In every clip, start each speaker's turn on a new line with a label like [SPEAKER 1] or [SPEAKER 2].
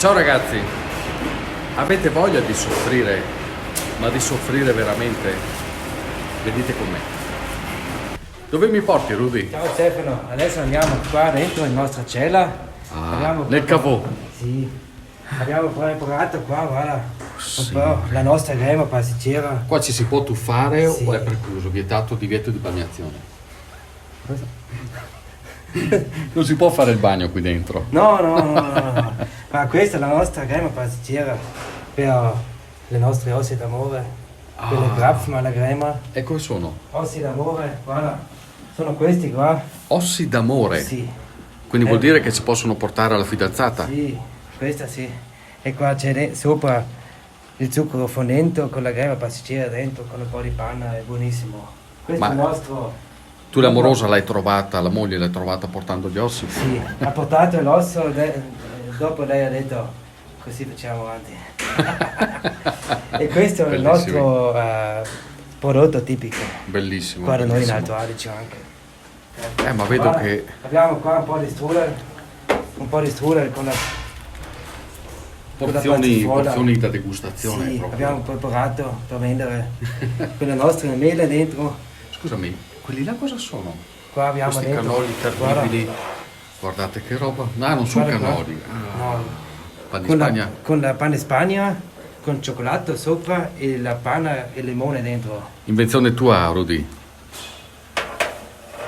[SPEAKER 1] Ciao ragazzi, avete voglia di soffrire, ma di soffrire veramente? Venite con me. Dove mi porti, Rudy?
[SPEAKER 2] Ciao Stefano, adesso andiamo qua dentro in nostra cella.
[SPEAKER 1] Nel cavò.
[SPEAKER 2] Sì, abbiamo preparato qua, guarda, un po' la nostra crema pasticcera.
[SPEAKER 1] Qua ci si può tuffare
[SPEAKER 2] Sì.
[SPEAKER 1] o è precluso? Vietato, divieto di bagnazione. Non si può fare il bagno qui dentro.
[SPEAKER 2] No. Ma questa è la nostra crema pasticcera per le nostre ossa d'amore, per le grappa, la crema.
[SPEAKER 1] E come sono?
[SPEAKER 2] Ossi d'amore, guarda, sono questi qua.
[SPEAKER 1] Ossi d'amore.
[SPEAKER 2] Sì,
[SPEAKER 1] Quindi vuol dire che si possono portare alla fidanzata?
[SPEAKER 2] sì, questa sì. E qua c'è sopra il zucchero fondente con la crema pasticcera dentro, con un po' di panna, è buonissimo. Questo
[SPEAKER 1] Ma-
[SPEAKER 2] è il nostro...
[SPEAKER 1] Tu l'amorosa l'hai trovata, la moglie l'hai trovata portando gli ossi?
[SPEAKER 2] Sì, ha portato l'osso, dopo lei ha detto così facciamo avanti. E questo è il
[SPEAKER 1] Bellissimo.
[SPEAKER 2] nostro prodotto tipico,
[SPEAKER 1] Bellissimo.
[SPEAKER 2] qua da noi in
[SPEAKER 1] bellissimo.
[SPEAKER 2] Alto Adige anche.
[SPEAKER 1] Ma vedo
[SPEAKER 2] Guarda,
[SPEAKER 1] che...
[SPEAKER 2] abbiamo qua un po' di strudel con la
[SPEAKER 1] Porzioni da degustazione
[SPEAKER 2] Sì,
[SPEAKER 1] proprio.
[SPEAKER 2] abbiamo preparato per vendere con le nostre mele dentro.
[SPEAKER 1] Scusami, quelli là cosa sono?
[SPEAKER 2] Qua abbiamo
[SPEAKER 1] Questi
[SPEAKER 2] dentro.
[SPEAKER 1] cannoli terribili. Guardate che roba. No, non sono
[SPEAKER 2] Guarda qua.
[SPEAKER 1] cannoli.
[SPEAKER 2] No,
[SPEAKER 1] Pan di
[SPEAKER 2] con
[SPEAKER 1] Spagna.
[SPEAKER 2] con la panna di Spagna, con cioccolato sopra e la panna e il limone dentro.
[SPEAKER 1] Invenzione tua, Rudy.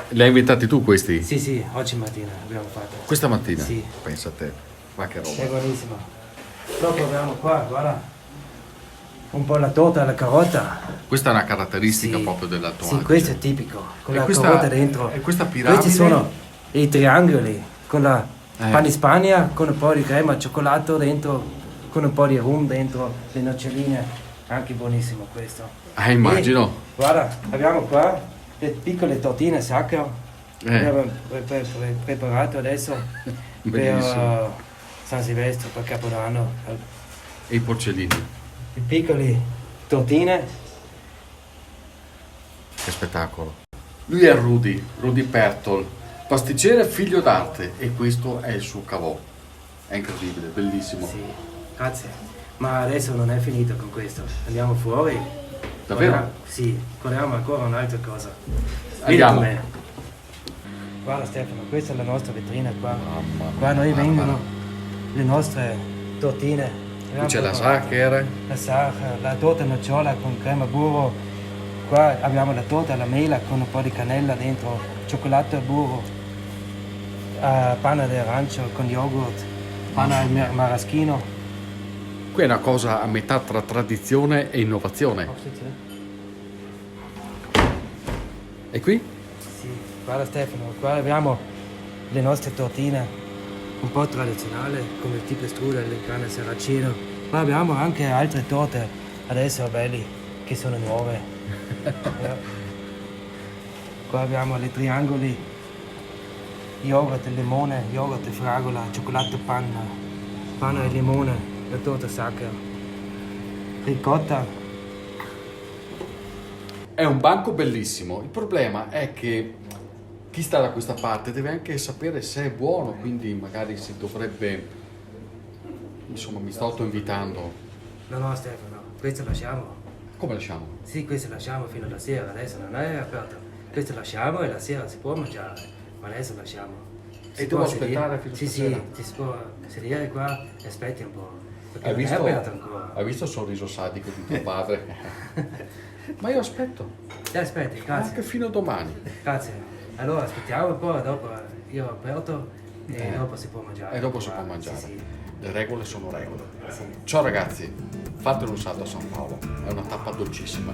[SPEAKER 1] Li hai inventati tu questi?
[SPEAKER 2] Sì, oggi mattina abbiamo fatto.
[SPEAKER 1] Questa mattina?
[SPEAKER 2] Sì.
[SPEAKER 1] Pensa a te. Ma che
[SPEAKER 2] È
[SPEAKER 1] roba.
[SPEAKER 2] buonissimo. Dopo abbiamo qua, guarda, un po' la torta alla carota.
[SPEAKER 1] Questa è una caratteristica
[SPEAKER 2] Sì.
[SPEAKER 1] proprio dell'Alto
[SPEAKER 2] Sì,
[SPEAKER 1] Adige.
[SPEAKER 2] questo è tipico, con
[SPEAKER 1] E
[SPEAKER 2] la
[SPEAKER 1] questa-
[SPEAKER 2] carota dentro.
[SPEAKER 1] e questa piramide?
[SPEAKER 2] Questi sono i triangoli, con la panna di
[SPEAKER 1] Eh.
[SPEAKER 2] Spagna, con un po' di crema, cioccolato dentro, con un po' di rum dentro, le noccioline, anche buonissimo questo.
[SPEAKER 1] Immagino.
[SPEAKER 2] E, guarda, abbiamo qua le piccole tortine sacche, abbiamo preparato adesso
[SPEAKER 1] Bellissimo.
[SPEAKER 2] per San Silvestro, per Capodanno.
[SPEAKER 1] E i porcellini.
[SPEAKER 2] I piccoli tortine.
[SPEAKER 1] Che spettacolo. Lui è Rudy Pertol, pasticcere figlio d'arte, e questo è il suo cavò. È incredibile, bellissimo.
[SPEAKER 2] Sì, grazie. Ma adesso non è finito con questo. Andiamo fuori.
[SPEAKER 1] Davvero?
[SPEAKER 2] Sì, corriamo ancora un'altra cosa.
[SPEAKER 1] Andiamo.
[SPEAKER 2] Vieni con me. Guarda Stefano, questa è la nostra vetrina qua.
[SPEAKER 1] Mamma
[SPEAKER 2] Qua noi
[SPEAKER 1] mia,
[SPEAKER 2] vengono le nostre tortine.
[SPEAKER 1] Qui c'è la Sacher.
[SPEAKER 2] La Sacher, la torta nocciola con crema burro. Qua abbiamo la torta alla mela con un po' di cannella dentro, cioccolato e burro. Panna d'arancio con yogurt, panna al maraschino.
[SPEAKER 1] Qui è una cosa a metà tra tradizione e innovazione. E qui?
[SPEAKER 2] Sì, guarda Stefano, qua abbiamo le nostre tortine, un po' tradizionali, come il tipo strudel, il grana saraceno. Qua abbiamo anche altre torte, adesso belli, che sono nuove. Qua abbiamo i triangoli, yogurt e limone, yogurt e fragola, cioccolato panna, panna e limone, la torta sacra, ricotta.
[SPEAKER 1] È un banco bellissimo. Il problema è che chi sta da questa parte deve anche sapere se è buono, quindi magari si dovrebbe... Insomma, mi sto autoinvitando.
[SPEAKER 2] No Stefano, questo lasciamo.
[SPEAKER 1] Come lasciamo?
[SPEAKER 2] Sì, questo lasciamo fino alla sera, adesso non è aperto. Questo lasciamo e la sera si può mangiare, ma adesso lasciamo. Si
[SPEAKER 1] devo
[SPEAKER 2] può
[SPEAKER 1] aspettare fino a
[SPEAKER 2] Sì,
[SPEAKER 1] stasera?
[SPEAKER 2] sì, si può sedere qua e aspetti un po'. Perché
[SPEAKER 1] Hai
[SPEAKER 2] non
[SPEAKER 1] visto,
[SPEAKER 2] è aperto ancora.
[SPEAKER 1] hai visto il sorriso sadico di tuo padre? Ma io aspetto,
[SPEAKER 2] Aspetti, grazie.
[SPEAKER 1] anche fino a domani.
[SPEAKER 2] Grazie. Allora aspettiamo un po', dopo io ho aperto e dopo si può mangiare.
[SPEAKER 1] E dopo si può
[SPEAKER 2] Sì,
[SPEAKER 1] mangiare.
[SPEAKER 2] sì.
[SPEAKER 1] Le regole sono regole.
[SPEAKER 2] Sì.
[SPEAKER 1] Ciao ragazzi, fatelo un salto a San Paolo, è una tappa dolcissima,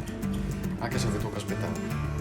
[SPEAKER 1] anche se vi tocca aspettare.